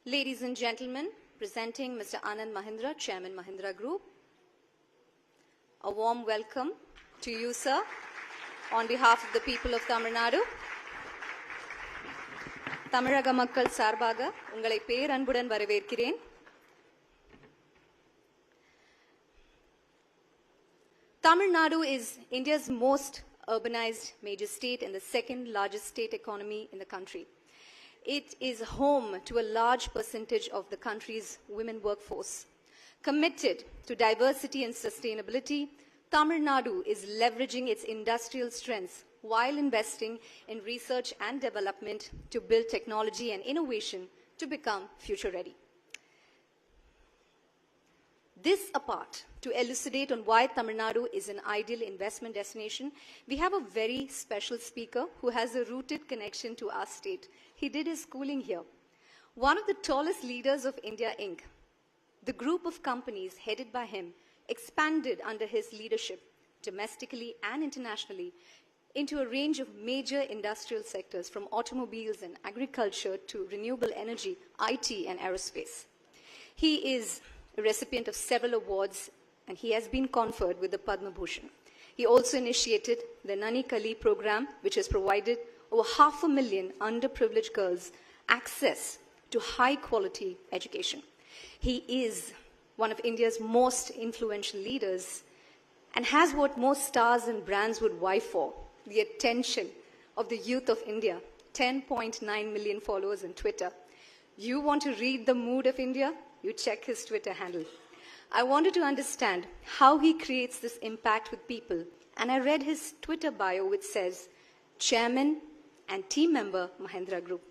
Ladies and gentlemen, presenting Mr. Anand Mahindra, Chairman Mahindra Group. A warm welcome to you, sir, on behalf of the people of Tamil Nadu. Tamiraga Makkal Sarbaga, ungalai பேரன்புடன் வரவேற்கிறேன். Tamil Nadu is India's most urbanized major state and the second largest state economy in the country. It is home to a large percentage of the country's women workforce. Committed to diversity and sustainability, Tamil Nadu is leveraging its industrial strengths while investing in research and development to build technology and innovation to become future ready. This apart, to elucidate on why Tamil Nadu is an ideal investment destination, we have a very special speaker who has a rooted connection to our state. He did his schooling here. One of the tallest leaders of India Inc., the group of companies headed by him expanded under his leadership domestically and internationally into a range of major industrial sectors from automobiles and agriculture to renewable energy, IT and aerospace. He is a recipient of several awards and he has been conferred with the Padma Bhushan. He also initiated the Nani Kali program, which has provided over 500,000 underprivileged girls access to high-quality education. He is one of India's most influential leaders and has what most stars and brands would vie for, the attention of the youth of India, 10.9 million followers on Twitter. You want to read the mood of India? You check his Twitter handle. I wanted to understand how he creates this impact with people, and I read his Twitter bio which says, Chairman and team member Mahindra Group.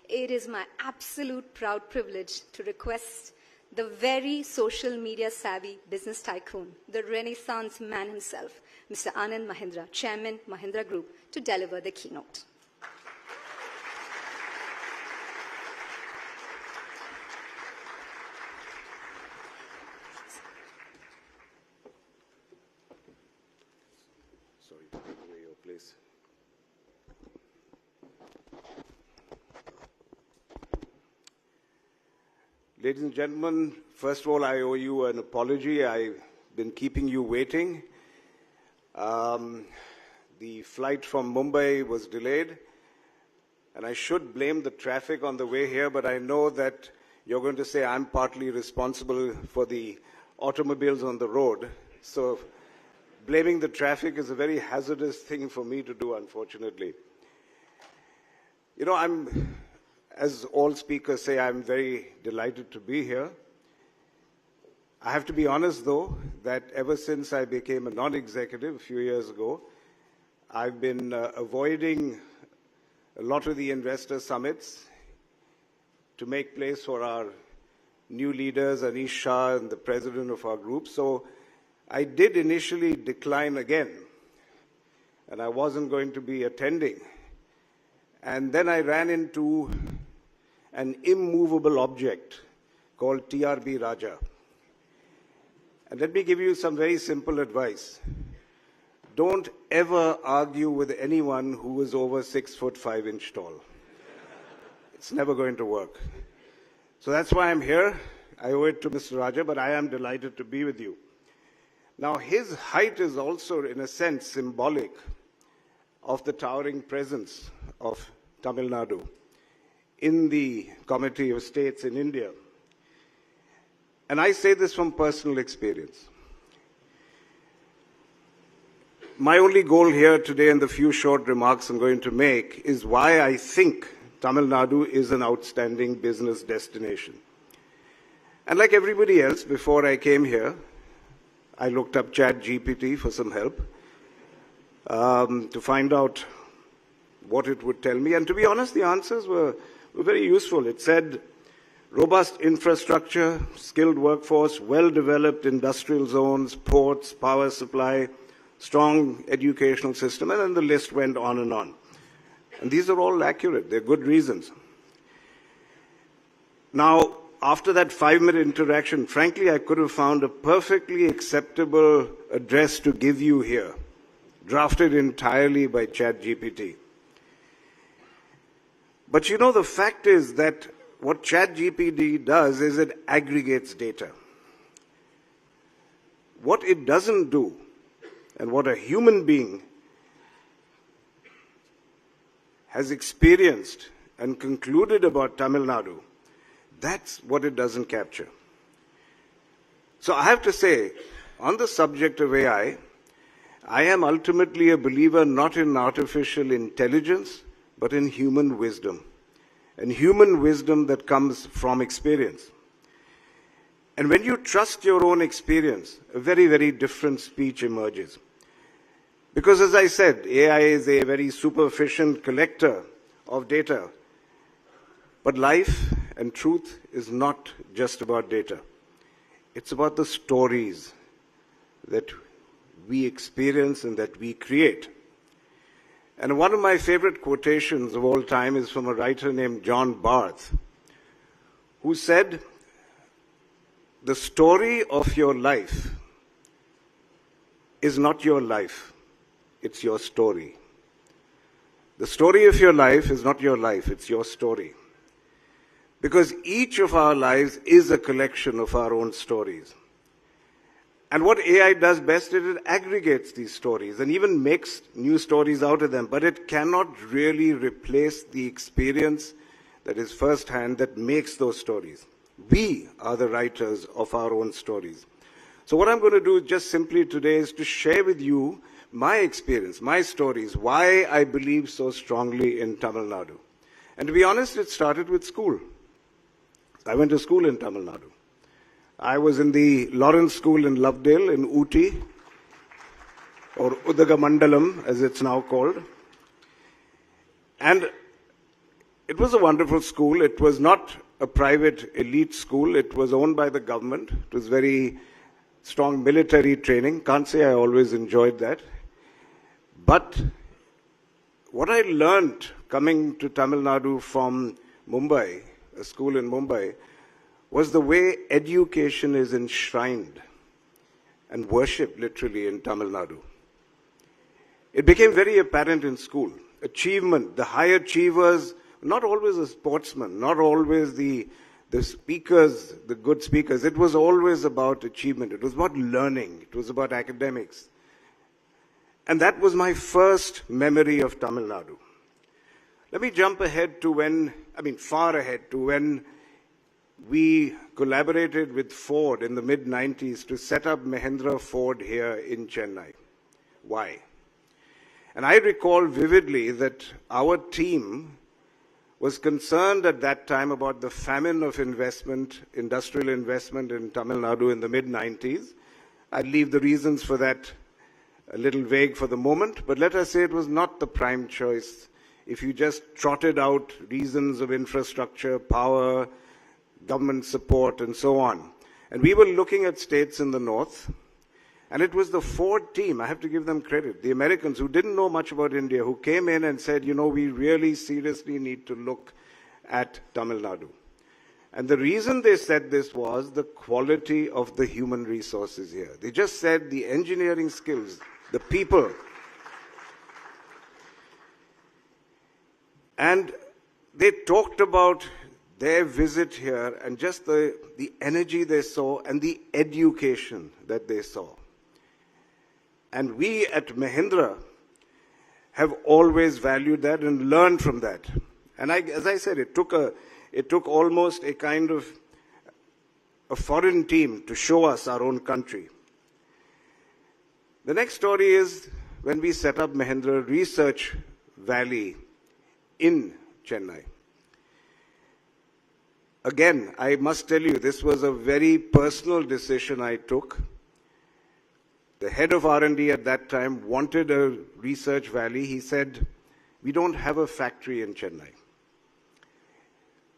It is my absolute proud privilege to request the very social media savvy business tycoon, the Renaissance man himself, Mr. Anand Mahindra, Chairman Mahindra Group, to deliver the keynote. Sorry, take away your place. Ladies and gentlemen, first of all, I owe you an apology. I've been keeping you waiting. The flight from Mumbai was delayed, and I should blame the traffic on the way here, but I know that you're going to say I'm partly responsible for the automobiles on the road. So blaming the traffic is a very hazardous thing for me to do, unfortunately. You know, as all speakers say, I'm very delighted to be here. I have to be honest, though, that ever since I became a non-executive a few years ago, I've been avoiding a lot of the investor summits to make place for our new leaders, Anish Shah and the president of our group. So I did initially decline again, and I wasn't going to be attending. And then I ran into an immovable object called TRB Raja. And let me give you some very simple advice. Don't ever argue with anyone who is over 6'5" tall. It's never going to work. So that's why I'm here. I owe it to Mr. Raja, but I am delighted to be with you. Now, his height is also, in a sense, symbolic of the towering presence of Tamil Nadu in the Committee of States in India. And I say this from personal experience. My only goal here today in the few short remarks I'm going to make is why I think Tamil Nadu is an outstanding business destination. And like everybody else, before I came here, I looked up ChatGPT for some help to find out what it would tell me. And to be honest, the answers were very useful. It said, robust infrastructure, skilled workforce, well-developed industrial zones, ports, power supply, strong educational system, and then the list went on and on. And these are all accurate. They're good reasons. Now, after that 5-minute interaction, frankly, I could have found a perfectly acceptable address to give you here, drafted entirely by ChatGPT. But you know, the fact is that what ChatGPT does is it aggregates data. What it doesn't do, and what a human being has experienced and concluded about Tamil Nadu, that's what it doesn't capture. So I have to say, on the subject of AI, I am ultimately a believer not in artificial intelligence, but in human wisdom. And human wisdom that comes from experience. And when you trust your own experience, a very, very different speech emerges. Because as I said, AI is a very superficial collector of data. But life and truth is not just about data. It's about the stories that we experience and that we create. And one of my favorite quotations of all time is from a writer named John Barth, who said, "The story of your life is not your life, it's your story." The story of your life is not your life, it's your story. Because each of our lives is a collection of our own stories. And what AI does best is it aggregates these stories and even makes new stories out of them, but it cannot really replace the experience that is firsthand that makes those stories. We are the writers of our own stories. So what I'm going to do just simply today is to share with you my experience, my stories, why I believe so strongly in Tamil Nadu. And to be honest, it started with school. I went to school in Tamil Nadu. I was in the Lawrence School in Lovedale in Ooty, or Udagamandalam as it's now called. And it was a wonderful school. It was not a private elite school. It was owned by the government. It was very strong military training. Can't say I always enjoyed that. But what I learned coming to Tamil Nadu from Mumbai, a school in Mumbai, was the way education is enshrined and worshipped literally in Tamil Nadu. It became very apparent in school. Achievement, the high achievers, not always a sportsman, not always the speakers, the good speakers. It was always about achievement. It was about learning. It was about academics. And that was my first memory of Tamil Nadu. Let me jump ahead to far ahead to when we collaborated with Ford in the mid-90s to set up Mahindra Ford here in Chennai. Why? And I recall vividly that our team was concerned at that time about the famine of investment, industrial investment in Tamil Nadu in the mid-90s. I'd leave the reasons for that a little vague for the moment, but let us say it was not the prime choice. If you just trotted out reasons of infrastructure, power, government support, and so on. And we were looking at states in the north, and it was the Ford team, I have to give them credit, the Americans who didn't know much about India, who came in and said, we really seriously need to look at Tamil Nadu. And the reason they said this was the quality of the human resources here. They just said the engineering skills, the people. And they talked about their visit here and just the energy they saw and the education that they saw. And we at Mahindra have always valued that and learned from that. And as I said, it took almost a kind of a foreign team to show us our own country. The next story is when we set up Mahindra Research Valley in Chennai. Again, I must tell you, this was a very personal decision I took. The head of R&D at that time wanted a research valley. He said, we don't have a factory in Chennai.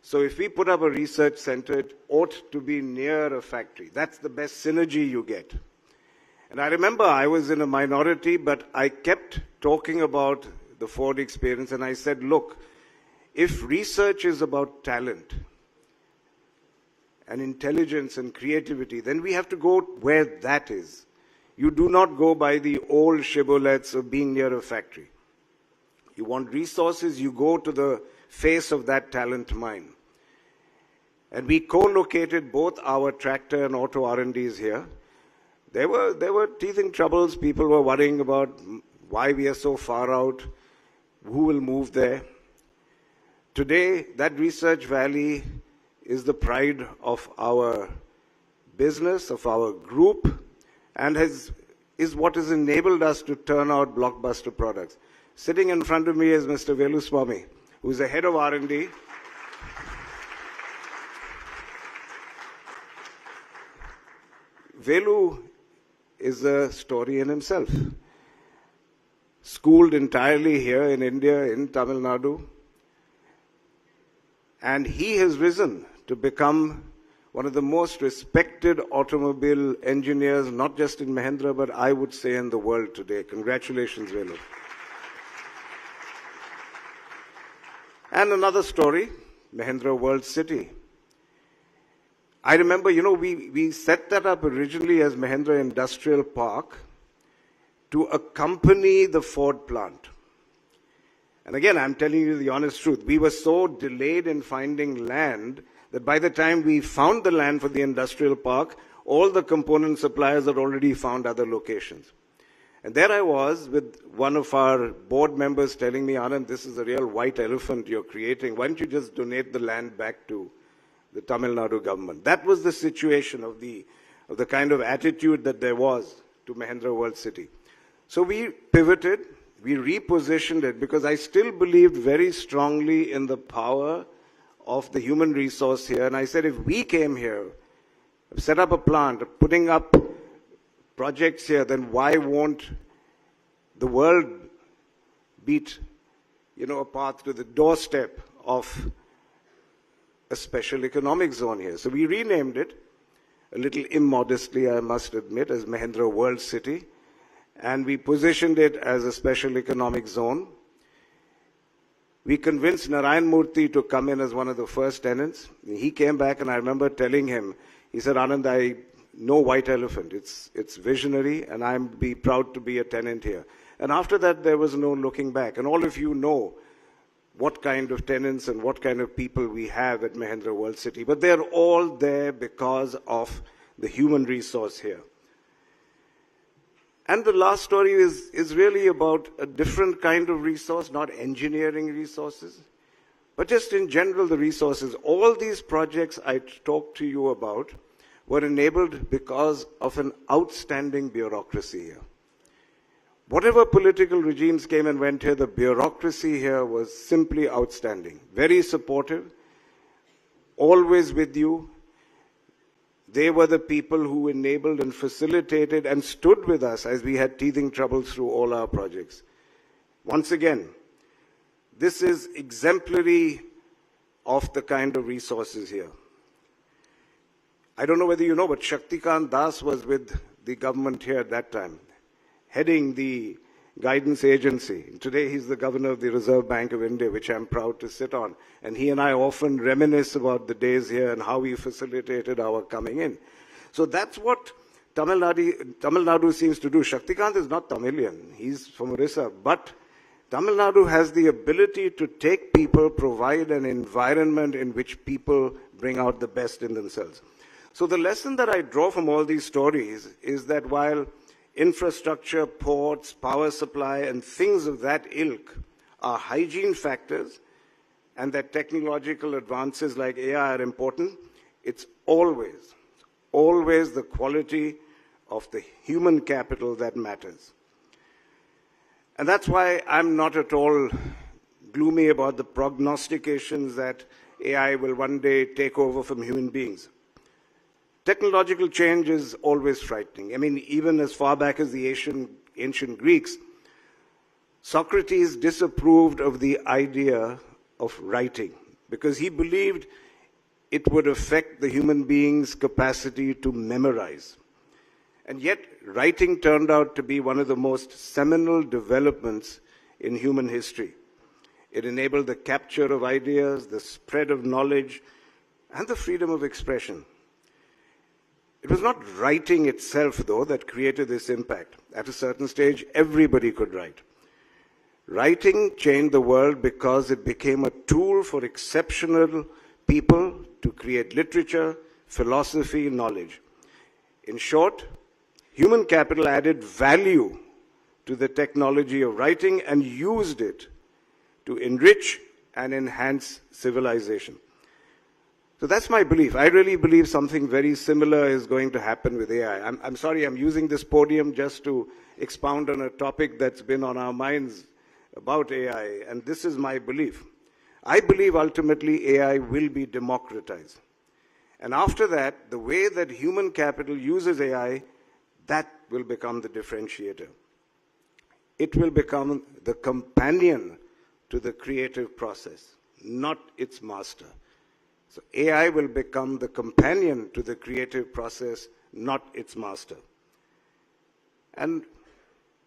So if we put up a research center, it ought to be near a factory. That's the best synergy you get. And I remember I was in a minority, but I kept talking about the Ford experience, and I said, look, if research is about talent and intelligence and creativity, then we have to go where that is. You do not go by the old shibboleths of being near a factory. You want resources, you go to the face of that talent mine. And we co-located both our tractor and auto R&Ds here. There were teething troubles. People were worrying about why we are so far out, who will move there. Today, that research valley is the pride of our business, of our group, and is what has enabled us to turn out blockbuster products. Sitting in front of me is Mr. Velu Swami, who is the head of R&D. Velu is a story in himself. Schooled entirely here in India, in Tamil Nadu. And he has risen to become one of the most respected automobile engineers, not just in Mahindra, but I would say in the world today. Congratulations, Velu. And another story, Mahindra World City. I remember, we set that up originally as Mahindra Industrial Park to accompany the Ford plant. And again, I'm telling you the honest truth. We were so delayed in finding land that by the time we found the land for the industrial park, all the component suppliers had already found other locations. And there I was with one of our board members telling me, Anand, this is a real white elephant you're creating. Why don't you just donate the land back to the Tamil Nadu government? That was the situation of the kind of attitude that there was to Mahindra World City. So we pivoted, we repositioned it, because I still believed very strongly in the power of the human resource here. And I said, if we came here, set up a plant, putting up projects here, then why won't the world beat, a path to the doorstep of a special economic zone here? So we renamed it, a little immodestly, I must admit, as Mahindra World City. And we positioned it as a special economic zone. We convinced Narayan Murthy to come in as one of the first tenants. He came back, and I remember telling him, he said, Anand, I know White Elephant. It's visionary, and I'm be proud to be a tenant here. And after that, there was no looking back. And all of you know what kind of tenants and what kind of people we have at Mahindra World City. But they're all there because of the human resource here. And the last story is really about a different kind of resource, not engineering resources, but just in general the resources. All these projects I talked to you about were enabled because of an outstanding bureaucracy here. Whatever political regimes came and went here, the bureaucracy here was simply outstanding. Very supportive, always with you. They were the people who enabled and facilitated and stood with us as we had teething troubles through all our projects. Once again, this is exemplary of the kind of resources here. I don't know whether you know, but Shaktikant Das was with the government here at that time, heading the guidance agency. Today he's the governor of the Reserve Bank of India, which I'm proud to sit on. And he and I often reminisce about the days here and how we facilitated our coming in. So that's what Tamil Nadu seems to do. Shaktikant is not Tamilian. He's from Orissa. But Tamil Nadu has the ability to take people, provide an environment in which people bring out the best in themselves. So the lesson that I draw from all these stories is that while infrastructure, ports, power supply, and things of that ilk are hygiene factors, and that technological advances like AI are important, it's always the quality of the human capital that matters. And that's why I'm not at all gloomy about the prognostications that AI will one day take over from human beings. Technological change is always frightening. I mean, even as far back as the ancient Greeks, Socrates disapproved of the idea of writing because he believed it would affect the human being's capacity to memorize. And yet, writing turned out to be one of the most seminal developments in human history. It enabled the capture of ideas, the spread of knowledge, and the freedom of expression. It was not writing itself, though, that created this impact. At a certain stage, everybody could write. Writing changed the world because it became a tool for exceptional people to create literature, philosophy, knowledge. In short, human capital added value to the technology of writing and used it to enrich and enhance civilization. So that's my belief. I really believe something very similar is going to happen with AI. I'm sorry, I'm using this podium just to expound on a topic that's been on our minds about AI, and this is my belief. I believe ultimately AI will be democratized. And after that, the way that human capital uses AI, that will become the differentiator. It will become the companion to the creative process, not its master. So AI will become the companion to the creative process, not its master. And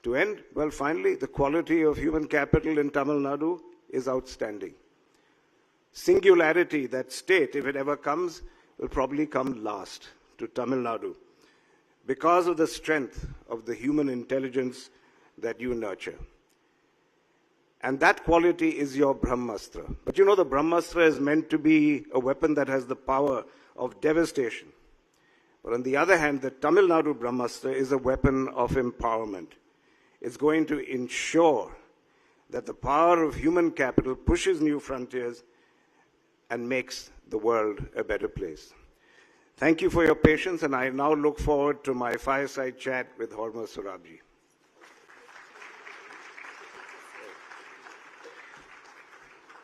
to end, well, finally, the quality of human capital in Tamil Nadu is outstanding. Singularity, that state, if it ever comes, will probably come last to Tamil Nadu because of the strength of the human intelligence that you nurture. And that quality is your Brahmastra. But you know, the Brahmastra is meant to be a weapon that has the power of devastation. But on the other hand, the Tamil Nadu Brahmastra is a weapon of empowerment. It's going to ensure that the power of human capital pushes new frontiers and makes the world a better place. Thank you for your patience, and I now look forward to my fireside chat with Horma Surabji.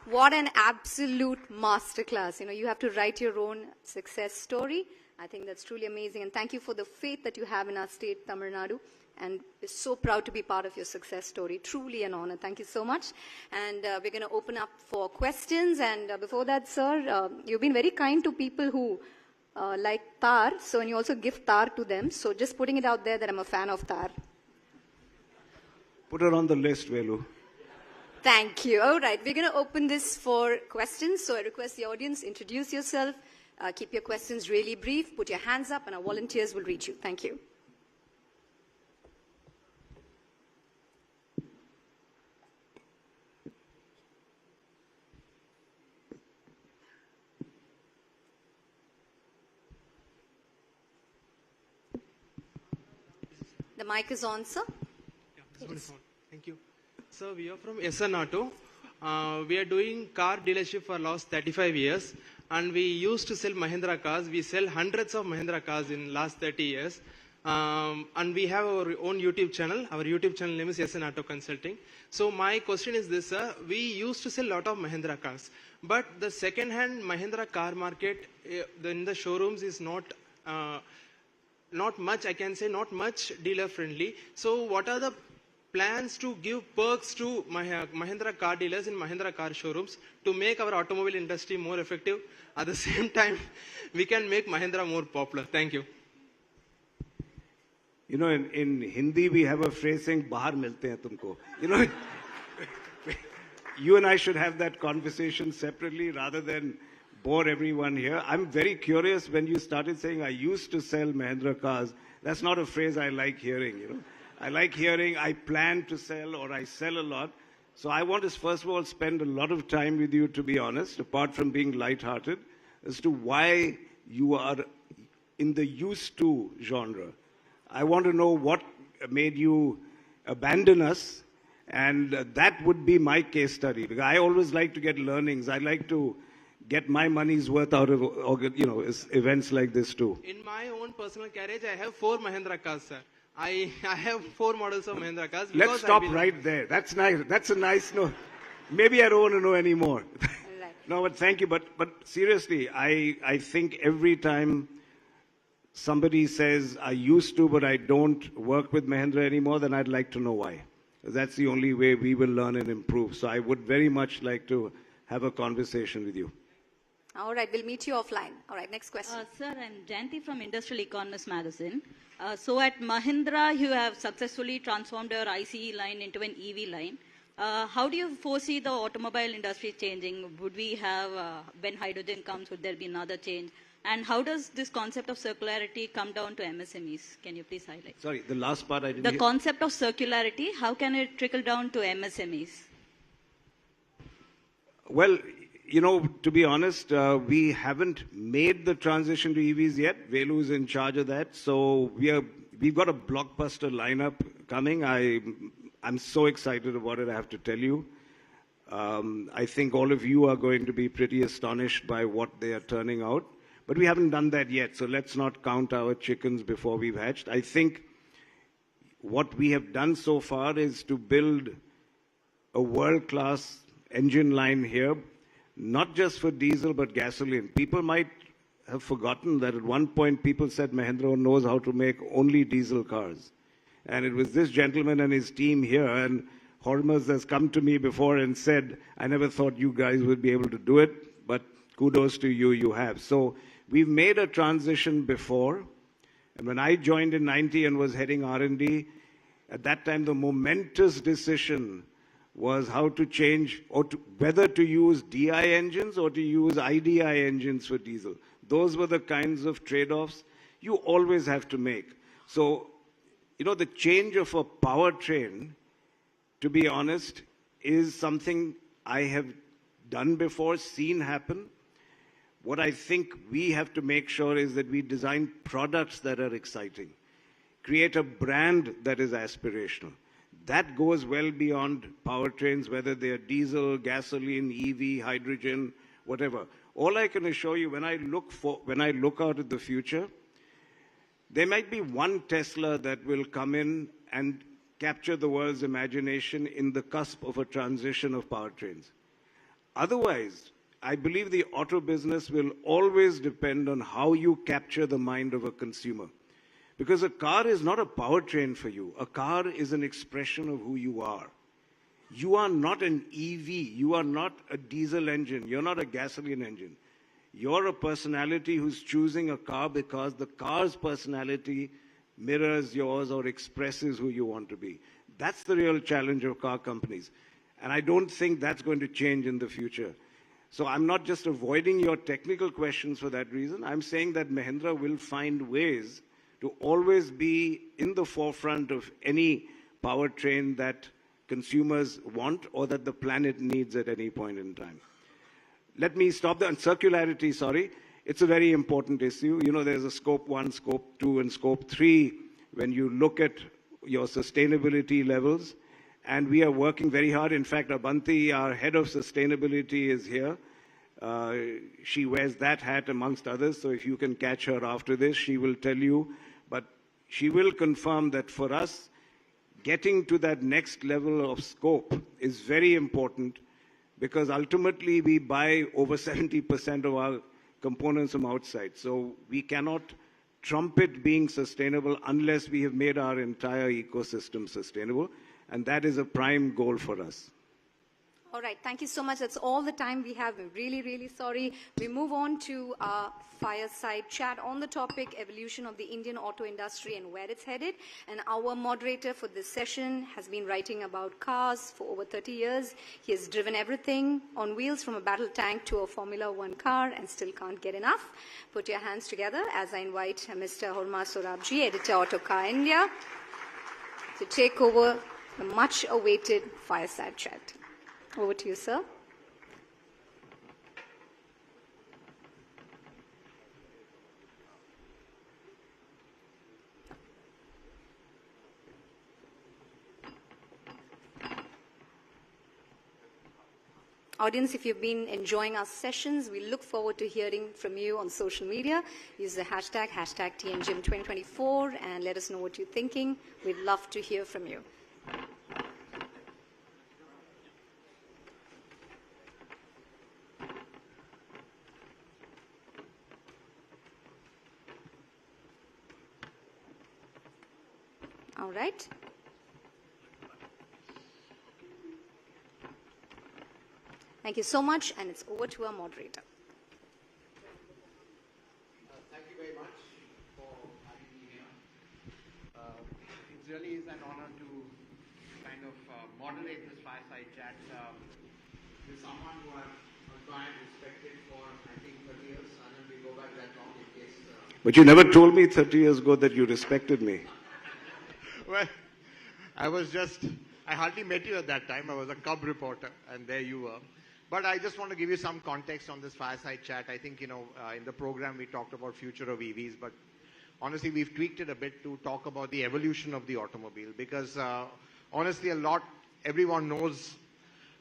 What an absolute masterclass. You know, you have to write your own success story. I think that's truly amazing. And thank you for the faith that you have in our state, Tamil Nadu. And we're so proud to be part of your success story. Truly an honor. Thank you so much. And we're going to open up for questions. And before that, sir, you've been very kind to people who like tar. So, and you also give tar to them. So just putting it out there that I'm a fan of tar. Put her on the list, Velu. Thank you. All right, we're going to open this for questions. So I request the audience, introduce yourself, keep your questions really brief, put your hands up, and our volunteers will reach you. Thank you. The mic is on, sir. Yeah, this one is on. Thank you. So we are from SN Auto. We are doing car dealership for last 35 years, and we used to sell Mahindra cars. We sell hundreds of Mahindra cars in last 30 years. And we have our own YouTube channel. Our YouTube channel name is SN Auto Consulting. So my question is this, sir. We used to sell a lot of Mahindra cars, but the second-hand Mahindra car market in the showrooms is not much, I can say, not much dealer friendly. So what are the plans to give perks to Mahindra car dealers in Mahindra car showrooms to make our automobile industry more effective? At the same time, we can make Mahindra more popular. Thank you. You know, in Hindi, we have a phrase saying, "Bahar milte hain tumko." You know, you and I should have that conversation separately rather than bore everyone here. I'm very curious when you started saying, "I used to sell Mahindra cars." That's not a phrase I like hearing, you know. I like hearing I plan to sell or I sell a lot. So I want to first of all spend a lot of time with you, to be honest, apart from being lighthearted, as to why you are in the used to genre. I want to know what made you abandon us, and that would be my case study, because I always like to get learnings. I like to get my money's worth out of events like this too. In my own personal carriage, I have 4 Mahindra cars, sir. I have 4 models of Mahindra cars. Let's stop right there. That's nice. That's a nice note. Maybe I don't want to know anymore. Right. No, but thank you. But seriously, I think every time somebody says, "I used to, but I don't work with Mahindra anymore," then I'd like to know why. That's the only way we will learn and improve. So I would very much like to have a conversation with you. All right, we'll meet you offline. All right, next question. Sir, I'm Janti from Industrial Economist magazine. So at Mahindra, you have successfully transformed your ICE line into an EV line. How do you foresee the automobile industry changing? Would we have, when hydrogen comes, would there be another change? And how does this concept of circularity come down to MSMEs? Can you please highlight? Sorry, the last part I didn't The hear. concept of circularity, how can it trickle down to MSMEs? Well, You know, to be honest, we haven't made the transition to EVs yet. Velu is in charge of that. So we've got a blockbuster lineup coming. I'm so excited about it, I have to tell you. I think all of you are going to be pretty astonished by what they are turning out. But we haven't done that yet, so let's not count our chickens before we've hatched. I think what we have done so far is to build a world-class engine line here, not just for diesel but gasoline. People might have forgotten that at one point people said Mahindra knows how to make only diesel cars. And it was this gentleman and his team here, and Hormuz has come to me before and said, I never thought you guys would be able to do it, but kudos to you, you have. So we've made a transition before. And when I joined in 90 and was heading R&D, at that time the momentous decision was how to change, or whether to use DI engines or to use IDI engines for diesel. Those were the kinds of trade-offs you always have to make. So, you know, the change of a powertrain, to be honest, is something I have done before, seen happen. What I think we have to make sure is that we design products that are exciting, create a brand that is aspirational. That goes well beyond powertrains, whether they are diesel, gasoline, EV, hydrogen, whatever. All I can assure you, when I look out at the future, there might be one Tesla that will come in and capture the world's imagination in the cusp of a transition of powertrains. Otherwise, I believe the auto business will always depend on how you capture the mind of a consumer. Because a car is not a powertrain for you. A car is an expression of who you are. You are not an EV. You are not a diesel engine. You're not a gasoline engine. You're a personality who's choosing a car because the car's personality mirrors yours or expresses who you want to be. That's the real challenge of car companies. And I don't think that's going to change in the future. So I'm not just avoiding your technical questions for that reason. I'm saying that Mahindra will find ways to always be in the forefront of any powertrain that consumers want or that the planet needs at any point in time. Let me stop there. And circularity, sorry, it's a very important issue. You know, there's a scope 1, scope 2, and scope 3 when you look at your sustainability levels. And we are working very hard. In fact, Abanti, our head of sustainability, is here. She wears that hat amongst others, so if you can catch her after this, she will tell you. But she will confirm that for us, getting to that next level of scope is very important because ultimately we buy over 70% of our components from outside. So we cannot trumpet being sustainable unless we have made our entire ecosystem sustainable. And that is a prime goal for us. All right, thank you so much. That's all the time we have. I'm really, really sorry. We move on to our fireside chat on the topic, evolution of the Indian auto industry and where it's headed. And our moderator for this session has been writing about cars for over 30 years. He has driven everything on wheels from a battle tank to a Formula One car and still can't get enough. Put your hands together as I invite Mr. Hormaz Sorabji, editor Auto Car India, to take over the much-awaited fireside chat. Over to you, sir. Audience, if you've been enjoying our sessions, we look forward to hearing from you on social media. Use the hashtag TNGIM 2024, and let us know what you're thinking. We'd love to hear from you. All right. Thank you so much, and it's over to our moderator. Thank you very much for having me here. It really is an honor to kind of moderate this fireside chat with someone who I've admired, respected for, I think, 30 years. I don't know if we go back that long in case... But you never told me 30 years ago that you respected me. Well, I hardly met you at that time. I was a cub reporter, and there you were. But I just want to give you some context on this fireside chat. I think, in the program we talked about future of EVs, but honestly, we've tweaked it a bit to talk about the evolution of the automobile because honestly, everyone knows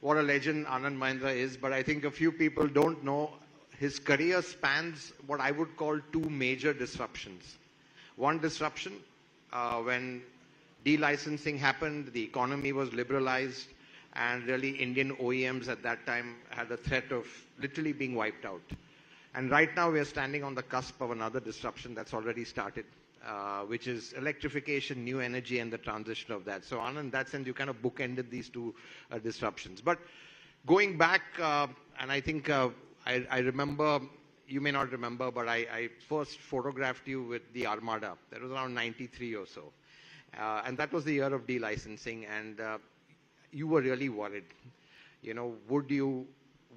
what a legend Anand Mahindra is, but I think a few people don't know his career spans what I would call two major disruptions. One disruption, when delicensing happened, the economy was liberalized, and really Indian OEMs at that time had a threat of literally being wiped out. And right now we are standing on the cusp of another disruption that's already started, which is electrification, new energy, and the transition of that. So Anand, in that sense, you kind of bookended these two disruptions. But going back, and I think I remember, you may not remember, but I first photographed you with the Armada. That was around 93 or so. And that was the year of delicensing, and you were really worried.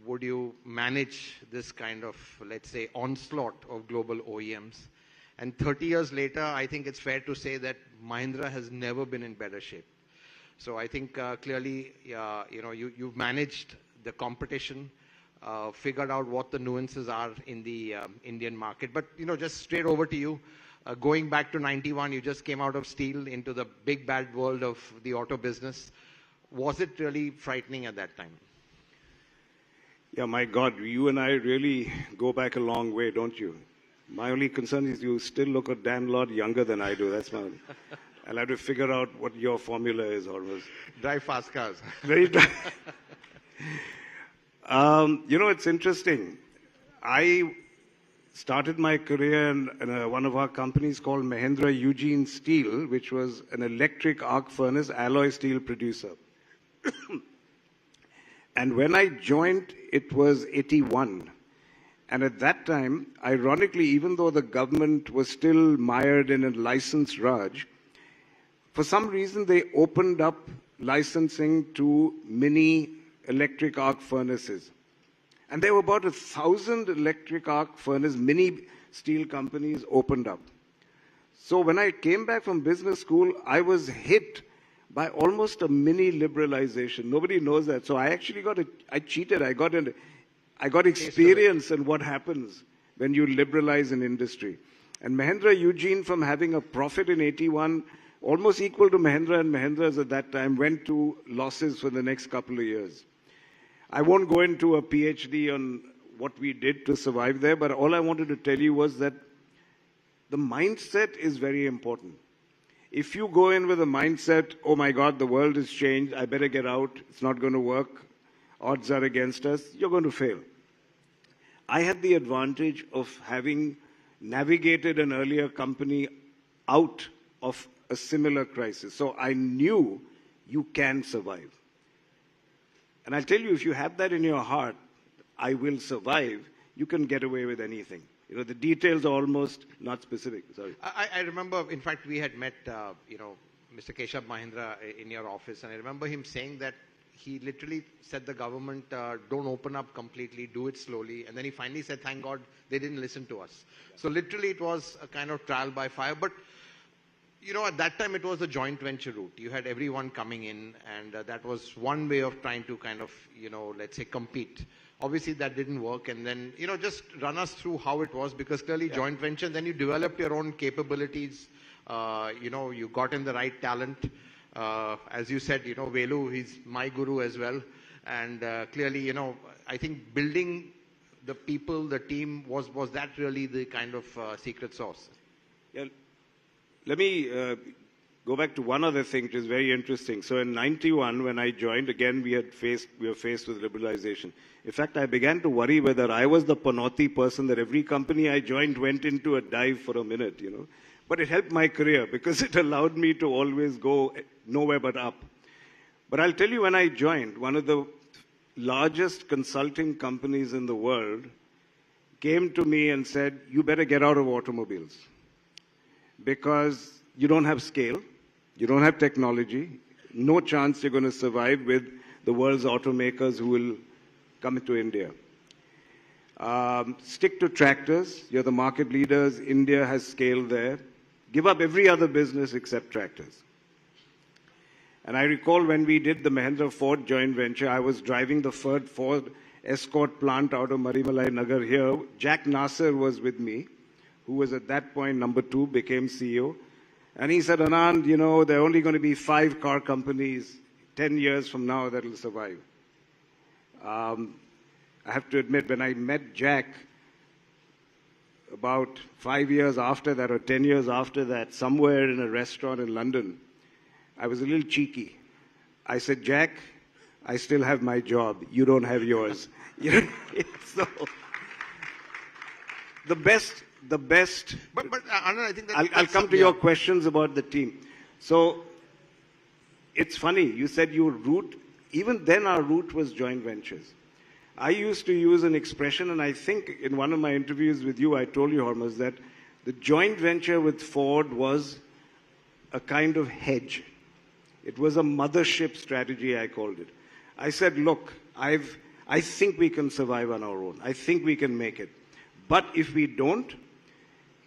Would you manage this kind of, let's say, onslaught of global OEMs? And 30 years later, I think it's fair to say that Mahindra has never been in better shape. So I think clearly, you've managed the competition, figured out what the nuances are in the Indian market. But, just straight over to you. Going back to 91, you just came out of steel into the big bad world of the auto business. Was it really frightening at that time? Yeah, my God, you and I really go back a long way, don't you? My only concern is you still look a damn lot younger than I do. That's my... I'll have to figure out what your formula is almost. Drive fast cars. Very it's interesting. I started my career in one of our companies called Mahindra Eugene Steel, which was an electric arc furnace alloy steel producer. And when I joined, it was 81. And at that time, ironically, even though the government was still mired in a license raj, for some reason they opened up licensing to mini electric arc furnaces. And there were about 1,000 electric arc furnace mini steel companies opened up. So when I came back from business school, I was hit by almost a mini liberalization. Nobody knows that. So I actually I cheated. I got experience in what happens when you liberalize an industry. And Mahindra Eugene, from having a profit in 81, almost equal to Mahindra and Mahindra's at that time, went to losses for the next couple of years. I won't go into a PhD on what we did to survive there, but all I wanted to tell you was that the mindset is very important. If you go in with a mindset, oh my God, the world has changed, I better get out, it's not going to work, odds are against us, you're going to fail. I had the advantage of having navigated an earlier company out of a similar crisis. So I knew you can survive. And I'll tell you, if you have that in your heart, I will survive, you can get away with anything. The details are almost not specific. Sorry. I remember, in fact, we had met, Mr. Keshav Mahindra in your office, and I remember him saying that he literally said the government, don't open up completely, do it slowly. And then he finally said, thank God they didn't listen to us. So literally it was a kind of trial by fire. But, at that time it was a joint venture route. You had everyone coming in, and that was one way of trying to kind of, let's say, compete. Obviously that didn't work. And then, just run us through how it was, because clearly joint venture, then you developed your own capabilities. You got in the right talent. As you said, Velu, he's my guru as well. And clearly, I think building the people, the team, was that really the kind of secret sauce? Yeah. Let me go back to one other thing which is very interesting. So in 91, when I joined, again, we were faced with liberalization. In fact, I began to worry whether I was the panauti person that every company I joined went into a dive for a minute, But it helped my career because it allowed me to always go nowhere but up. But I'll tell you, when I joined, one of the largest consulting companies in the world came to me and said, you better get out of automobiles because you don't have scale, you don't have technology, no chance you're going to survive with the world's automakers who will come into India. Stick to tractors, you're the market leaders, India has scale there. Give up every other business except tractors. And I recall when we did the Mahindra Ford joint venture, I was driving the Ford escort plant out of Marimalai Nagar here. Jack Nasser was with me, who was at that point number 2, became CEO. And he said, Anand, you know, there are only going to be 5 car companies 10 years from now that will survive. I have to admit, when I met Jack about 5 years after that or 10 years after that, somewhere in a restaurant in London, I was a little cheeky. I said, Jack, I still have my job. You don't have yours. So, the best. But Anand, I think that I'll come to your questions about the team. So, it's funny. You said your route, even then our route was joint ventures. I used to use an expression, and I think in one of my interviews with you, I told you, Hormuz, that the joint venture with Ford was a kind of hedge. It was a mothership strategy, I called it. I said, look, I think we can survive on our own. I think we can make it. But if we don't,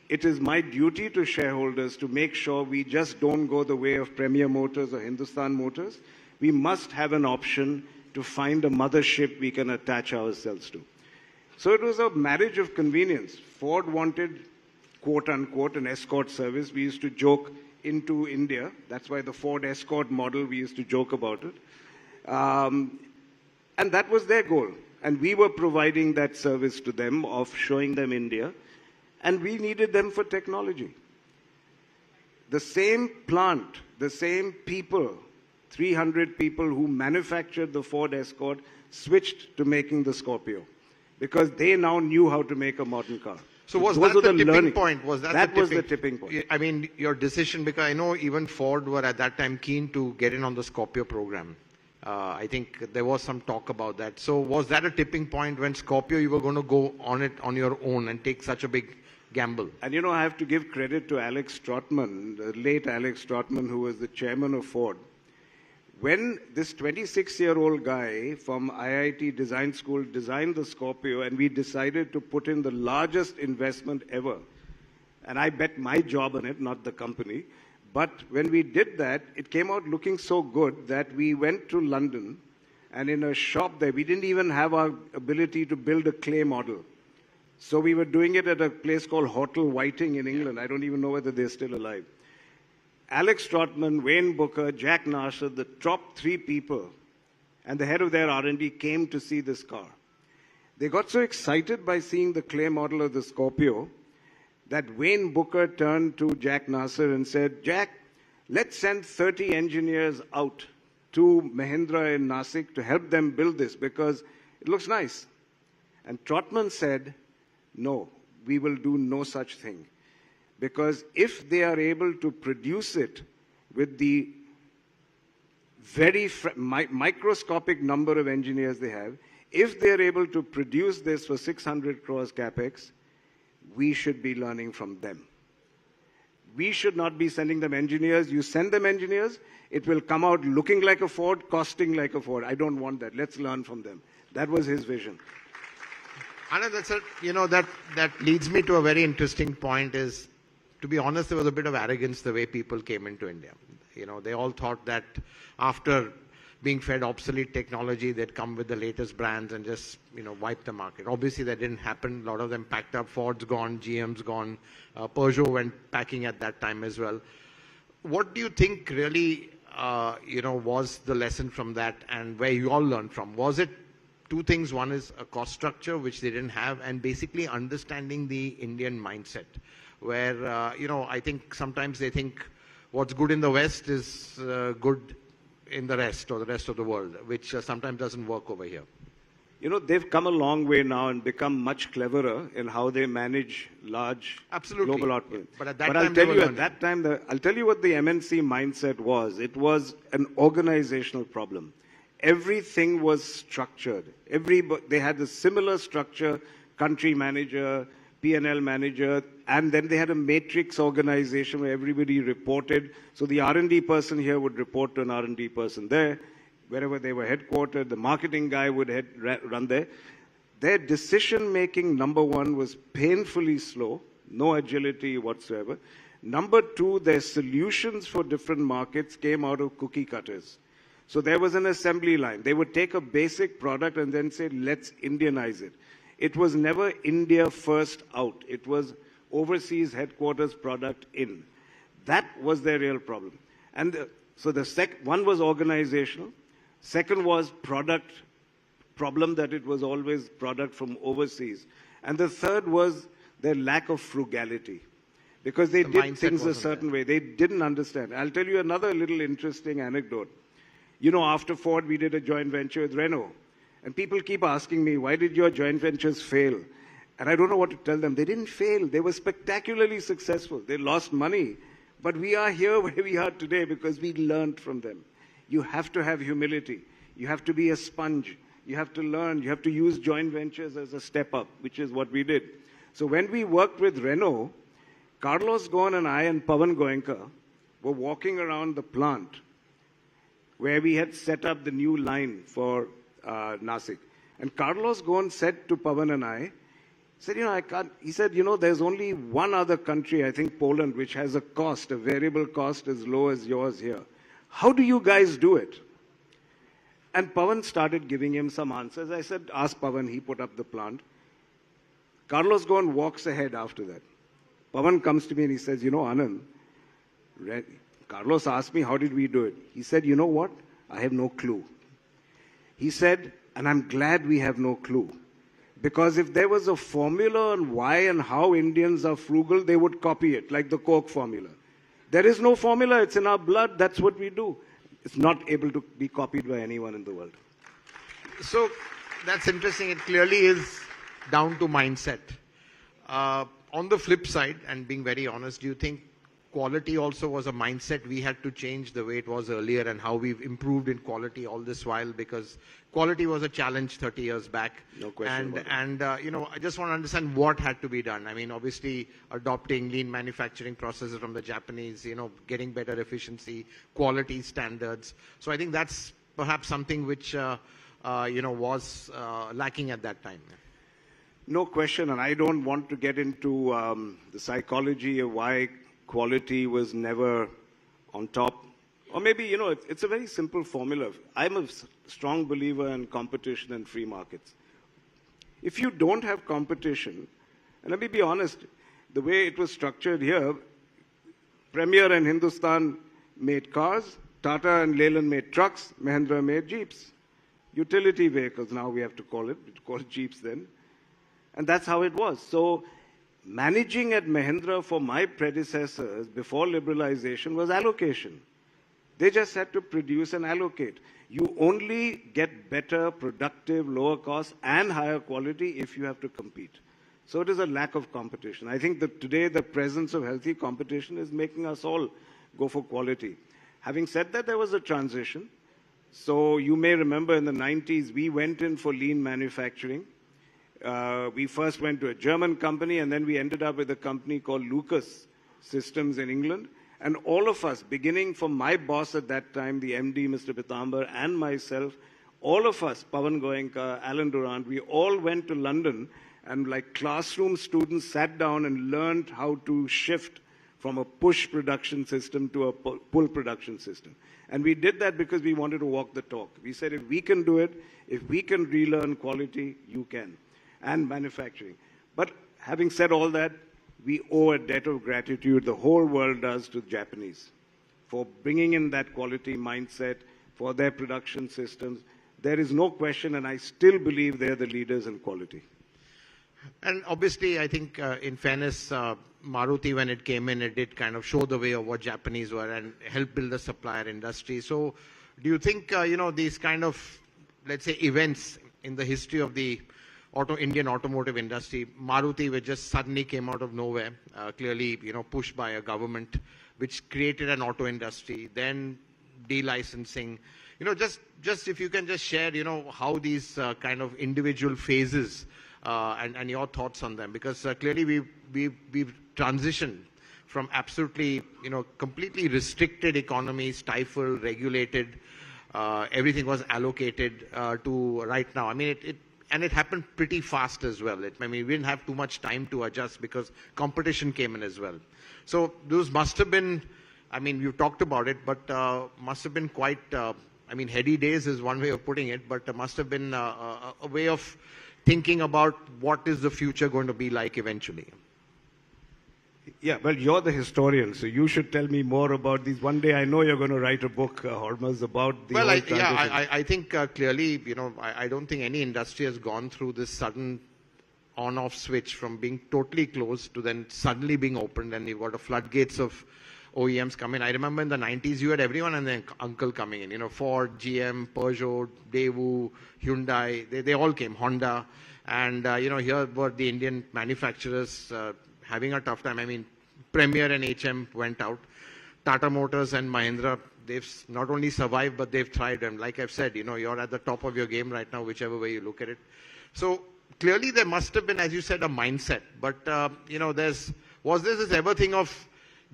it is my duty to shareholders to make sure we just don't go the way of Premier Motors or Hindustan Motors. We must have an option to find a mothership we can attach ourselves to. So it was a marriage of convenience. Ford wanted, quote unquote, an escort service. We used to joke into India. That's why the Ford Escort model, we used to joke about it. And that was their goal. And we were providing that service to them of showing them India. And we needed them for technology. The same plant, the same people, 300 people who manufactured the Ford Escort switched to making the Scorpio because they now knew how to make a modern car. So was that the tipping point? Was that was the tipping point. I mean, your decision, because I know even Ford were at that time keen to get in on the Scorpio program. I think there was some talk about that. So was that a tipping point when Scorpio, you were going to go on it on your own and take such a big gamble? And you know, I have to give credit to Alex Trotman, the late Alex Trotman, who was the chairman of Ford. When this 26-year-old guy from IIT Design School designed the Scorpio, and we decided to put in the largest investment ever, and I bet my job on it, not the company, but when we did that, it came out looking so good that we went to London, and in a shop there, we didn't even have our ability to build a clay model. So we were doing it at a place called Hotel Whiting in England. I don't even know whether they're still alive. Alex Trotman, Wayne Booker, Jack Nasser, the top 3 people, and the head of their R&D came to see this car. They got so excited by seeing the clay model of the Scorpio that Wayne Booker turned to Jack Nasser and said, Jack, let's send 30 engineers out to Mahindra in Nasik to help them build this because it looks nice. And Trotman said, no, we will do no such thing. Because if they are able to produce it with the very microscopic number of engineers they have, if they're able to produce this for 600 crores capex, we should be learning from them. We should not be sending them engineers. You send them engineers, it will come out looking like a Ford, costing like a Ford. I don't want that. Let's learn from them. That was his vision. Anand, that's it. You know, that leads me to a very interesting point is, to be honest, there was a bit of arrogance the way people came into India. You know, they all thought that after being fed obsolete technology, they'd come with the latest brands and just, you know, wipe the market. Obviously, that didn't happen. A lot of them packed up. Ford's gone, GM's gone. Peugeot went packing at that time as well. What do you think really, you know, was the lesson from that and where you all learned from? Was it 2 things? One is a cost structure, which they didn't have, and basically understanding the Indian mindset, where, you know, I think sometimes they think what's good in the West is good in the rest or the rest of the world, which sometimes doesn't work over here. You know, they've come a long way now and become much cleverer in how they manage large global output. But at that time, I'll tell you what the MNC mindset was. It was an organizational problem. Everything was structured. They had a similar structure, country manager, P&L manager, and then they had a matrix organization where everybody reported. So the R&D person here would report to an R&D person there. Wherever they were headquartered, the marketing guy would run there. Their decision-making, number 1, was painfully slow, no agility whatsoever. Number 2, their solutions for different markets came out of cookie cutters. So there was an assembly line. They would take a basic product and then say, let's Indianize it. It was never India first out. It was overseas headquarters product in. That was their real problem. And so one was organizational. Second was product problem, that it was always product from overseas. And the third was their lack of frugality. Because they did things a certain way. They didn't understand. I'll tell you another little interesting anecdote. You know, after Ford, we did a joint venture with Renault. And people keep asking me, why did your joint ventures fail? And I don't know what to tell them. They didn't fail. They were spectacularly successful. They lost money. But we are here where we are today because we learned from them. You have to have humility. You have to be a sponge. You have to learn. You have to use joint ventures as a step up, which is what we did. So when we worked with Renault, Carlos Ghosn and I and Pawan Goenka were walking around the plant where we had set up the new line for Nasik. And Carlos Ghosn said to Pawan and I, he said, there's only one other country, I think Poland, which has a variable cost as low as yours here. How do you guys do it? And Pawan started giving him some answers. I said, ask Pawan, he put up the plant. Carlos Ghosn walks ahead after that. Pawan comes to me and he says, Anand, Carlos asked me, how did we do it? He said, you know what? I have no clue. He said, and I'm glad we have no clue. Because if there was a formula on why and how Indians are frugal, they would copy it, like the Coke formula. There is no formula. It's in our blood. That's what we do. It's not able to be copied by anyone in the world. So that's interesting. It clearly is down to mindset. On the flip side, and being very honest, do you think quality also was a mindset we had to change the way it was earlier, and how we've improved in quality all this while? Because quality was a challenge 30 years back. No question. And I just want to understand what had to be done. I mean, obviously, adopting lean manufacturing processes from the Japanese, getting better efficiency, quality standards. So I think that's perhaps something which, was lacking at that time. No question, and I don't want to get into the psychology of why quality was never on top. Or maybe, it's a very simple formula. I'm a strong believer in competition and free markets. If you don't have competition, and let me be honest, the way it was structured here, Premier and Hindustan made cars, Tata and Leyland made trucks, Mahindra made jeeps. Utility vehicles, now we have to call it. We called it jeeps then. And that's how it was. So managing at Mahindra for my predecessors before liberalization was allocation. They just had to produce and allocate. You only get better, productive, lower cost, and higher quality if you have to compete. So it is a lack of competition. I think that today the presence of healthy competition is making us all go for quality. Having said that, there was a transition. So you may remember in the 90s, we went in for lean manufacturing. We first went to a German company, and then we ended up with a company called Lucas Systems in England. And all of us, beginning from my boss at that time, the MD, Mr. Pitambar, and myself, all of us, Pawan Goenka, Alan Durant, we all went to London and like classroom students sat down and learned how to shift from a push production system to a pull production system. And we did that because we wanted to walk the talk. We said, if we can do it, if we can relearn quality, you can. And manufacturing. But having said all that, we owe a debt of gratitude, the whole world does, to the Japanese for bringing in that quality mindset, for their production systems. There is no question, and I still believe they're the leaders in quality. And obviously, I think in fairness, Maruti, when it came in, it did kind of show the way of what Japanese were and help build the supplier industry. So do you think, these kind of, let's say, events in the history of the Indian automotive industry, Maruti, which just suddenly came out of nowhere, clearly, pushed by a government, which created an auto industry, then de-licensing. Just if you can just share, how these kind of individual phases and your thoughts on them, because clearly we've transitioned from absolutely, completely restricted economy, stifled, regulated, everything was allocated to right now. I mean, it happened pretty fast as well. We didn't have too much time to adjust because competition came in as well. So those must have been, you talked about it, but must have been quite, I mean, heady days is one way of putting it, but there must have been a way of thinking about what is the future going to be like eventually. Yeah, well, you're the historian, so you should tell me more about these. One day I know you're going to write a book, Hormuz, about the whole transition. I think clearly, you know, I don't think any industry has gone through this sudden on-off switch from being totally closed to then suddenly being opened, and you've got a floodgates of OEMs come in. I remember in the 90s, you had everyone and their uncle coming in. You know, Ford, GM, Peugeot, Daewoo, Hyundai, they all came, Honda. And, you know, here were the Indian manufacturers having a tough time. I mean, Premier and HM went out. Tata Motors and Mahindra, they've not only survived, but they've thrived. And like I've said, you know, you're at the top of your game right now, whichever way you look at it. So clearly there must have been, as you said, a mindset. But, you know, was there this ever thing of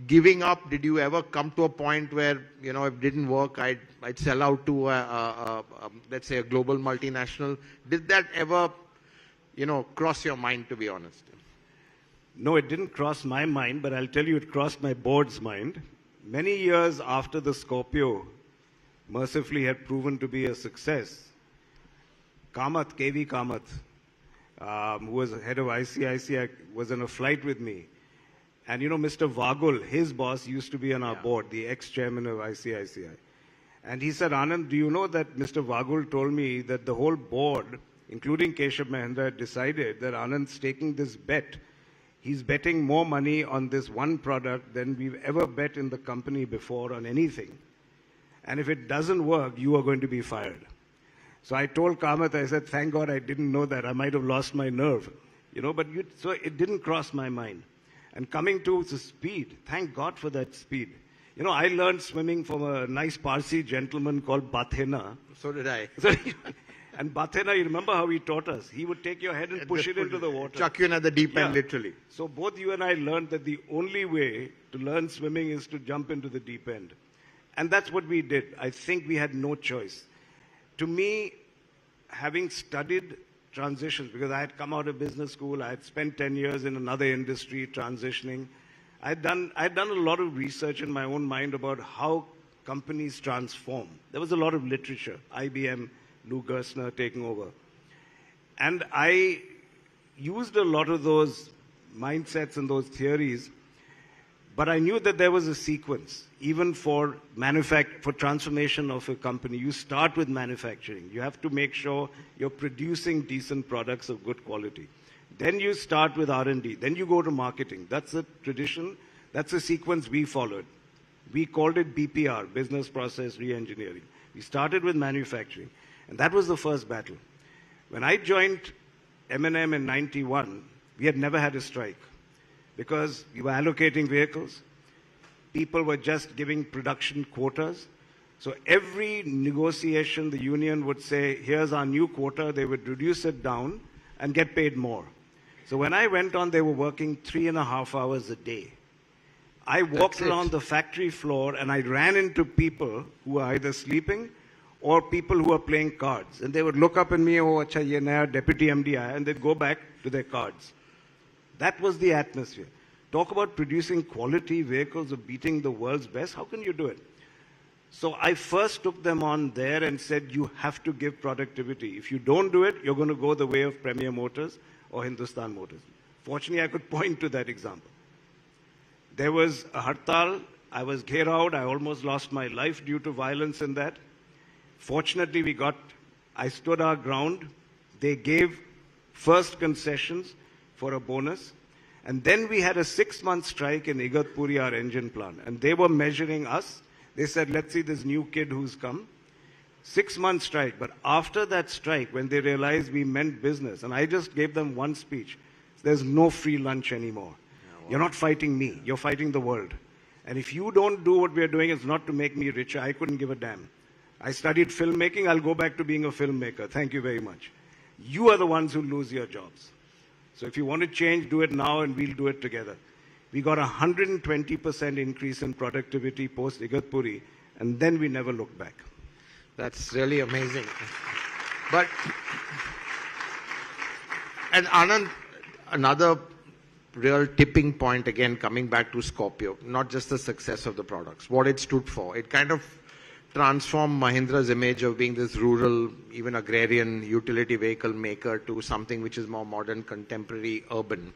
giving up? Did you ever come to a point where, you know, if it didn't work, I'd sell out to, let's say, a global multinational? Did that ever, you know, cross your mind, to be honest? No, it didn't cross my mind, but I'll tell you it crossed my board's mind. Many years after the Scorpio mercifully had proven to be a success, Kamath, KV Kamath, who was head of ICICI, was on a flight with me. And you know, Mr. Vagul, his boss, used to be on our board, the ex-chairman of ICICI. And he said, Anand, do you know that Mr. Vagul told me that the whole board, including Keshav Mahendra, had decided that Anand's taking this bet. He's betting more money on this one product than we've ever bet in the company before on anything. And if it doesn't work, you are going to be fired. So I told Kamath, I said, thank God I didn't know that. I might have lost my nerve. You know, but so it didn't cross my mind. And coming to the speed, thank God for that speed. You know, I learned swimming from a nice Parsi gentleman called Bathena. So did I. And Bathena, you remember how he taught us? He would take your head and push it into the water. Chuck you in at the deep end, literally. So both you and I learned that the only way to learn swimming is to jump into the deep end. And that's what we did. I think we had no choice. To me, having studied transitions, because I had come out of business school, I had spent 10 years in another industry transitioning. I'd done a lot of research in my own mind about how companies transform. There was a lot of literature, IBM, Lou Gerstner taking over. And I used a lot of those mindsets and those theories, but I knew that there was a sequence, even for transformation of a company. You start with manufacturing. You have to make sure you're producing decent products of good quality. Then you start with R&D. Then you go to marketing. That's a tradition. That's a sequence we followed. We called it BPR, Business Process Reengineering. We started with manufacturing. And that was the first battle. When I joined M&M in 91, we had never had a strike because we were allocating vehicles. People were just giving production quotas. So every negotiation, the union would say, here's our new quota. They would reduce it down and get paid more. So when I went on, they were working 3.5 hours a day. I walked around the factory floor and I ran into people who were either sleeping or people who are playing cards. And they would look up at me, oh, acha, ye naya deputy MD aaya, and they'd go back to their cards. That was the atmosphere. Talk about producing quality vehicles or beating the world's best. How can you do it? So I first took them on there and said, you have to give productivity. If you don't do it, you're going to go the way of Premier Motors or Hindustan Motors. Fortunately, I could point to that example. There was a hartal. I was ghairaud. I almost lost my life due to violence in that. Fortunately, I stood our ground. They gave first concessions for a bonus. And then we had a 6-month strike in Igatpuri, our engine plant. And they were measuring us. They said, let's see this new kid who's come. 6-month strike. But after that strike, when they realized we meant business, and I just gave them one speech, there's no free lunch anymore. You're not fighting me. You're fighting the world. And if you don't do what we're doing, it's not to make me richer. I couldn't give a damn. I studied filmmaking. I'll go back to being a filmmaker. Thank you very much. You are the ones who lose your jobs. So if you want to change, do it now and we'll do it together. We got 120% increase in productivity post Igatpuri, and then we never looked back. That's really amazing. But, and Anand, another real tipping point, again, coming back to Scorpio, not just the success of the products, what it stood for. It kind of transform Mahindra's image of being this rural, even agrarian utility vehicle maker to something which is more modern, contemporary, urban.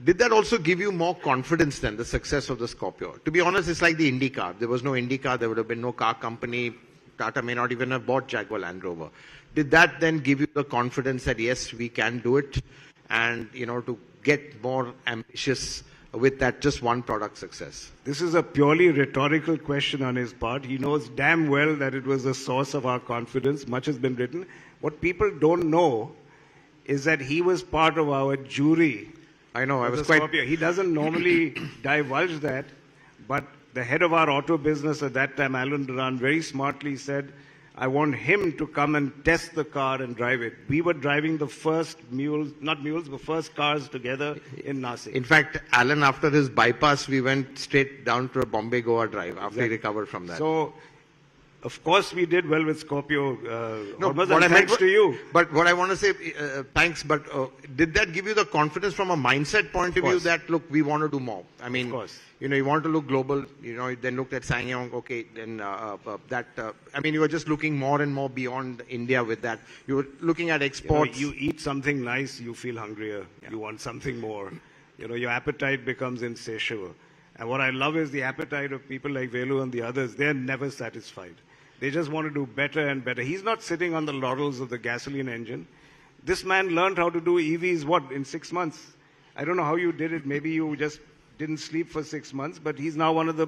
Did that also give you more confidence than the success of the Scorpio? To be honest, it's like the Indy car. There was no Indy car, there would have been no car company. Tata may not even have bought Jaguar Land Rover. Did that then give you the confidence that yes, we can do it, and to get more ambitious with that just one product success? This is a purely rhetorical question on his part. He knows damn well that it was the source of our confidence. Much has been written. What people don't know is that he was part of our jury. I know, I was quite... Scorpio. He doesn't normally divulge that, but the head of our auto business at that time, Alan Duran, very smartly said, I want him to come and test the car and drive it. We were driving the first first cars together in Nasik. In fact, Alan, after his bypass, we went straight down to a Bombay-Goa drive after he recovered from that. So, of course, we did well with Scorpio. Thanks to you. But what I want to say, thanks, but did that give you the confidence from a mindset point of view that, look, we want to do more? I mean, of course. You want to look global, then looked at SsangYong, okay, then I mean, you were just looking more and more beyond India with that. You were looking at exports. You eat something nice, you feel hungrier. Yeah. You want something more. Your appetite becomes insatiable. And what I love is the appetite of people like Velu and the others. They're never satisfied. They just want to do better and better. He's not sitting on the laurels of the gasoline engine. This man learned how to do EVs, in 6 months? I don't know how you did it. Maybe you just didn't sleep for 6 months, but he's now one of the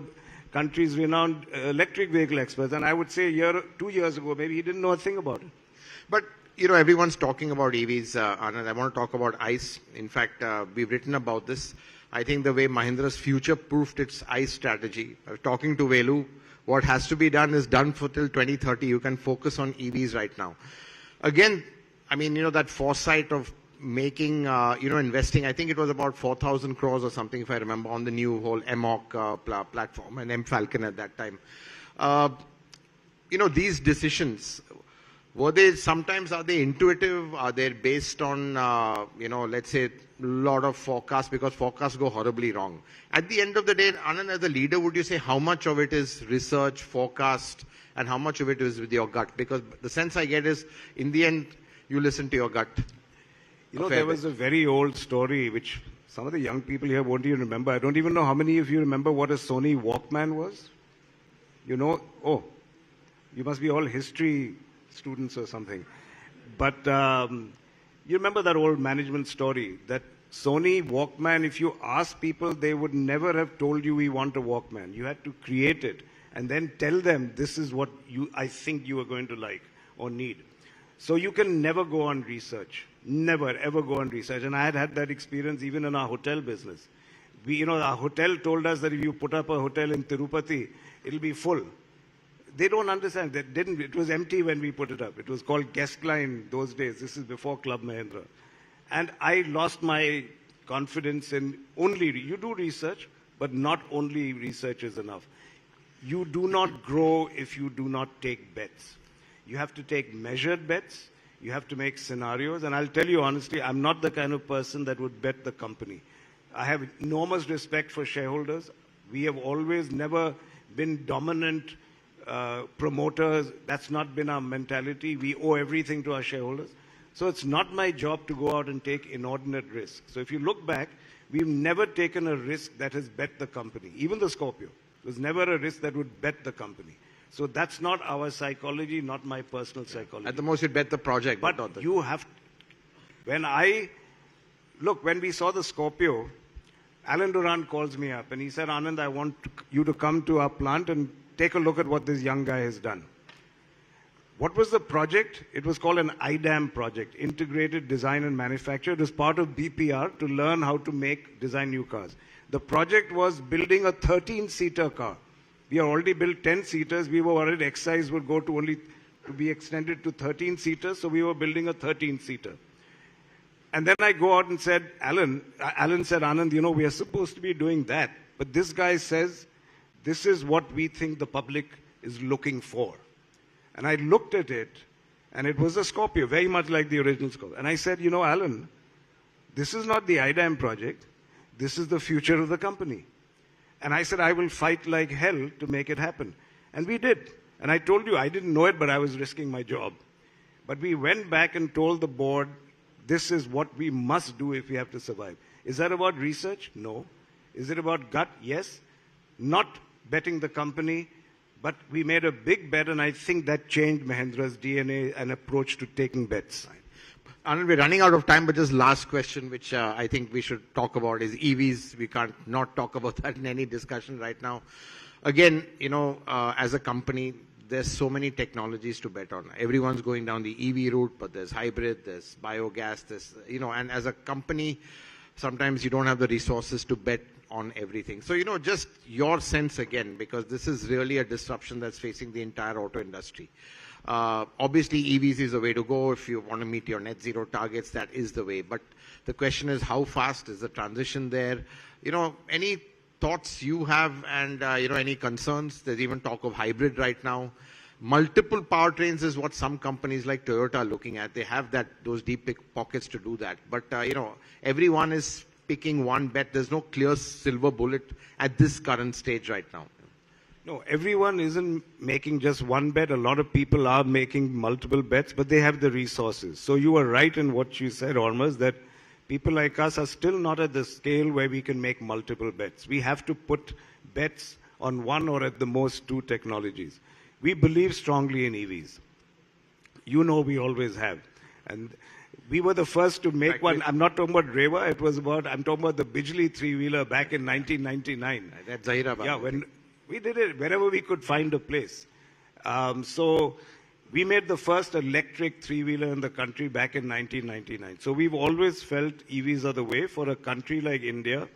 country's renowned electric vehicle experts. And I would say 2 years ago, maybe he didn't know a thing about it. But, everyone's talking about EVs, Anand. I want to talk about ICE. In fact, we've written about this. I think the way Mahindra's future-proofed its ICE strategy, talking to Velu, what has to be done is done for till 2030. You can focus on EVs right now. Again, I mean, that foresight of making, investing, I think it was about 4,000 crores or something, if I remember, on the new whole MOC platform and M-Falcon at that time. These decisions, are they intuitive? Are they based on, let's say, a lot of forecasts, because forecasts go horribly wrong? At the end of the day, Anand, as a leader, would you say how much of it is research, forecast, and how much of it is with your gut? Because the sense I get is, in the end, you listen to your gut. There was a very old story which some of the young people here won't even remember. I don't even know how many of you remember what a Sony Walkman was. You must be all history students or something. But you remember that old management story, that Sony Walkman, if you ask people, they would never have told you we want a Walkman. You had to create it and then tell them this is what I think you are going to like or need. So you can never go on research. Never, ever go on research. And I had that experience even in our hotel business. Our hotel told us that if you put up a hotel in Tirupati, it'll be full. They don't understand. They didn't. It was empty when we put it up. It was called Guest Line those days. This is before Club Mahindra. And I lost my confidence in you do research, but not only research is enough. You do not grow if you do not take bets. You have to take measured bets. You have to make scenarios. And I'll tell you honestly, I'm not the kind of person that would bet the company. I have enormous respect for shareholders. We have always never been dominant promoters. That's not been our mentality. We owe everything to our shareholders. So it's not my job to go out and take inordinate risks. So if you look back, we've never taken a risk that has bet the company. Even the Scorpio. It was never a risk that would bet the company. So that's not our psychology, not my personal psychology. At the most, you'd bet the project. But not the... you have... when we saw the Scorpio, Alan Duran calls me up and he said, Anand, I want you to come to our plant and take a look at what this young guy has done. What was the project? It was called an IDAM project, Integrated Design and Manufacture. It was part of BPR to learn how to design new cars. The project was building a 13-seater car. We had already built 10-seaters. We were worried excise would go to be extended to 13-seaters, so we were building a 13-seater. And then I go out and said, Alan said, Anand, we are supposed to be doing that. But this guy says, this is what we think the public is looking for. And I looked at it, and it was a Scorpio, very much like the original Scorpio. And I said, Alan, this is not the IDAM project. This is the future of the company. And I said, I will fight like hell to make it happen. And we did. And I told you, I didn't know it, but I was risking my job. But we went back and told the board, this is what we must do if we have to survive. Is that about research? No. Is it about gut? Yes. Not betting the company, but we made a big bet, and I think that changed Mahindra's DNA and approach to taking bets. Anand, we're running out of time, but just last question, which I think we should talk about is EVs. We can't not talk about that in any discussion right now. Again, as a company, there's so many technologies to bet on. Everyone's going down the EV route, but there's hybrid, there's biogas, and as a company, sometimes you don't have the resources to bet on everything. So, just your sense again, because this is really a disruption that's facing the entire auto industry. Obviously, EVs is the way to go. If you want to meet your net zero targets, that is the way. But the question is, how fast is the transition there? Any thoughts you have and, any concerns? There's even talk of hybrid right now. Multiple powertrains is what some companies like Toyota are looking at. They have those deep pockets to do that. But, everyone is picking one bet. There's no clear silver bullet at this current stage right now. No, everyone isn't making just one bet. A lot of people are making multiple bets, but they have the resources. So you are right in what you said, Ormas, that people like us are still not at the scale where we can make multiple bets. We have to put bets on one or at the most two technologies. We believe strongly in EVs. We always have. And we were the first to make one. I'm not talking about Reva. I'm talking about the Bijli three-wheeler back in 1999. That's Zahirabad. Yeah, when we did it wherever we could find a place. So we made the first electric three-wheeler in the country back in 1999. So we've always felt EVs are the way for a country like India,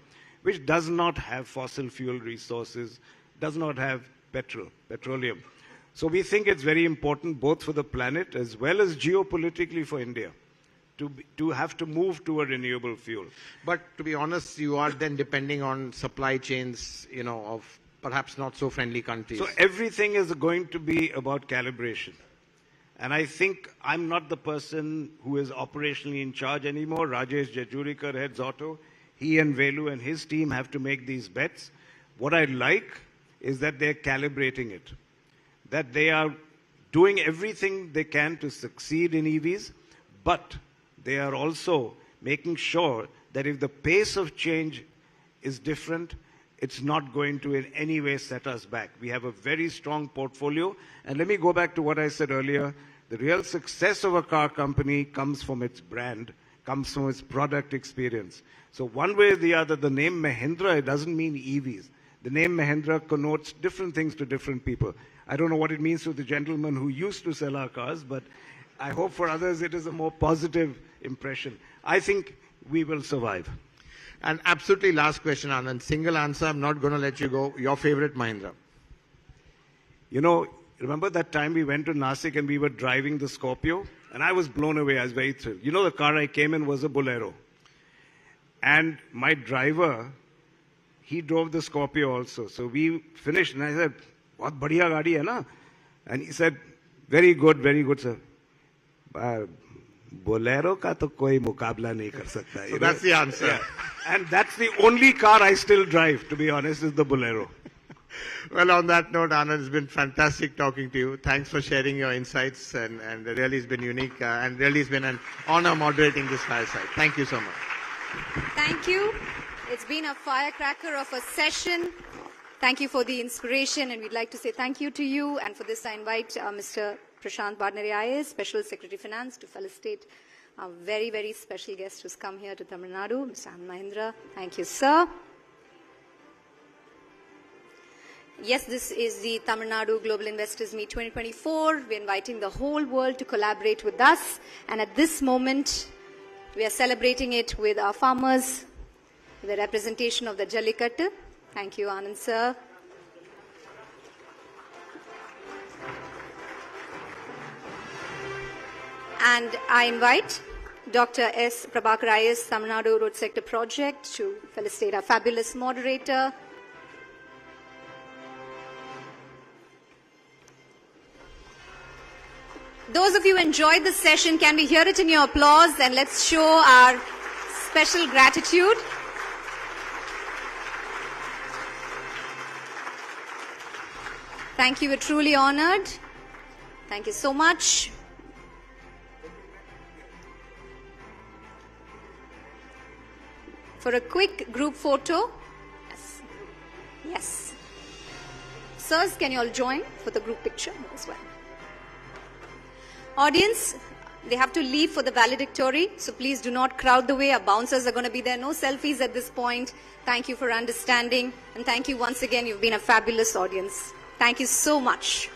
which does not have fossil fuel resources, does not have petroleum. So we think it's very important both for the planet as well as geopolitically for India to have to move to a renewable fuel. But to be honest, you are then depending on supply chains, of perhaps not so friendly countries. So everything is going to be about calibration. And I think I'm not the person who is operationally in charge anymore. Rajesh Jejurikar heads auto. He and Velu and his team have to make these bets. What I like is that they're calibrating it. That they are doing everything they can to succeed in EVs, but they are also making sure that if the pace of change is different, it's not going to in any way set us back. We have a very strong portfolio. And let me go back to what I said earlier. The real success of a car company comes from its brand, comes from its product experience. So one way or the other, the name Mahindra, it doesn't mean EVs. The name Mahindra connotes different things to different people. I don't know what it means to the gentleman who used to sell our cars, but I hope for others it is a more positive impression. I think we will survive. And absolutely last question, Anand. Single answer, I'm not going to let you go. Your favorite Mahindra? Remember that time we went to Nasik and we were driving the Scorpio? And I was blown away. I was very thrilled. The car I came in was a Bolero. And my driver, he drove the Scorpio also. So we finished and I said, "Bahut badhiya gaadi hai na?" And he said, very good, sir. Bolero ka to koi mukabla nahi kar sakta. So that's the answer. Yeah. And that's the only car I still drive, to be honest, is the Bolero. Well, on that note, Anand, it's been fantastic talking to you. Thanks for sharing your insights, and it really has been unique, and really it's been an honor moderating this fireside. Thank you so much. Thank you. It's been a firecracker of a session. Thank you for the inspiration, and we'd like to say thank you to you. And for this, I invite Mr. Prashant Badnare IAS, Special Secretary Finance, to felicitate our very, very special guest who's come here to Tamil Nadu, Mr. Mahindra. Thank you, sir. Yes, this is the Tamil Nadu Global Investors Meet 2024. We're inviting the whole world to collaborate with us. And at this moment, we are celebrating it with our farmers, with the representation of the Jallikattu. Thank you, Anand, sir. And I invite Dr. S. Prabhakar IAS, Tamil Nadu Road Sector Project, to felicitate our fabulous moderator. Those of you who enjoyed this session, can we hear it in your applause? And let's show our special gratitude. Thank you. We're truly honored. Thank you so much. For a quick group photo. Yes. Yes. Sirs, can you all join for the group picture as well? Audience, they have to leave for the valedictory, so please do not crowd the way. Our bouncers are going to be there. No selfies at this point. Thank you for understanding. And thank you once again. You've been a fabulous audience. Thank you so much.